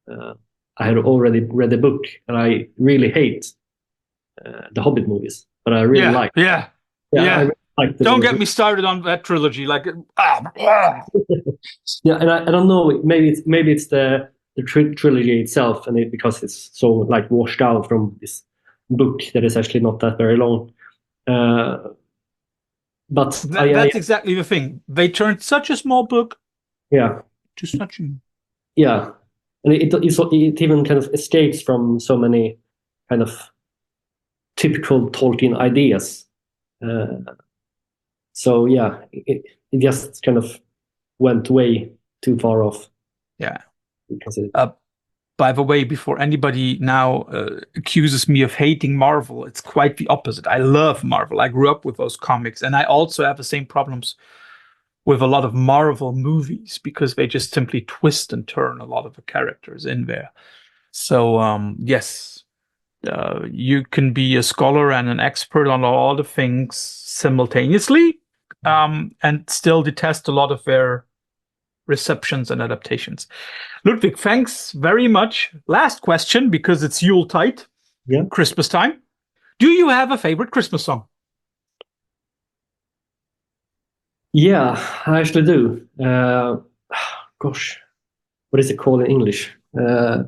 I had already read the book, and I really hate the Hobbit movies, but I really like. Yeah. I really don't get me started on that trilogy. Like, yeah, and I don't know. Maybe it's the trilogy itself, and because it's so like washed out from this book that is actually not that very long. But that's exactly the thing. They turned such a small book, to such a and it even kind of escapes from so many kind of typical Tolkien ideas. So yeah, it just kind of went way too far off. Yeah. By the way, before anybody now accuses me of hating Marvel, it's quite the opposite. I love Marvel. I grew up with those comics, and I also have the same problems with a lot of Marvel movies because they just simply twist and turn a lot of the characters in there. So yes, you can be a scholar and an expert on all the things simultaneously, and still detest a lot of their receptions and adaptations. Ludvig, thanks very much. Last question, because it's Yuletide, Christmas time. Do you have a favorite Christmas song? Yeah, I actually do. Gosh, what is it called in English? I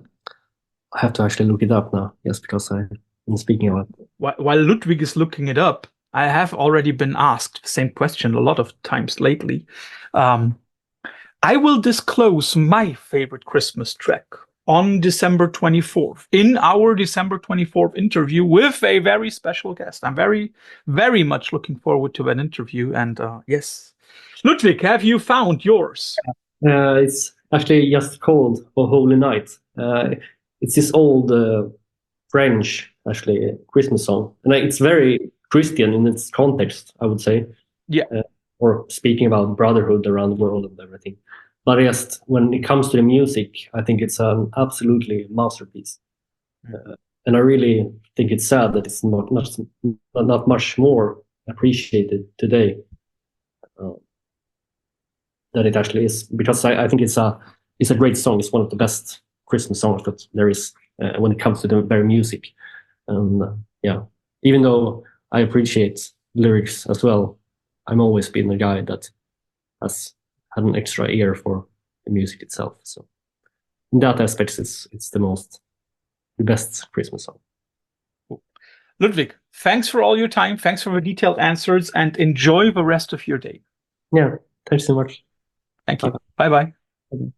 have to actually look it up now, just because I'm speaking about it. While Ludvig is looking it up, I have already been asked the same question a lot of times lately. I will disclose my favorite Christmas track on December 24th, in our December 24th interview with a very special guest. I'm very, very much looking forward to that interview. And yes, Ludvig, have you found yours? It's actually just called "O Holy Night." It's this old French, actually, Christmas song, and it's very Christian in its context, I would say. Yeah. Or speaking about brotherhood around the world and everything. But just when it comes to the music, I think it's an absolutely masterpiece. And I really think it's sad that it's not much more appreciated today than it actually is. Because I think it's a great song. It's one of the best Christmas songs that there is when it comes to the very music. And yeah, even though I appreciate lyrics as well, I'm always been a guy that has had an extra ear for the music itself. So in that aspect, it's the best Christmas song. Ludvig, thanks for all your time. Thanks for the detailed answers, and enjoy the rest of your day. Yeah, thanks so much. Thank you. Bye-bye. Bye-bye.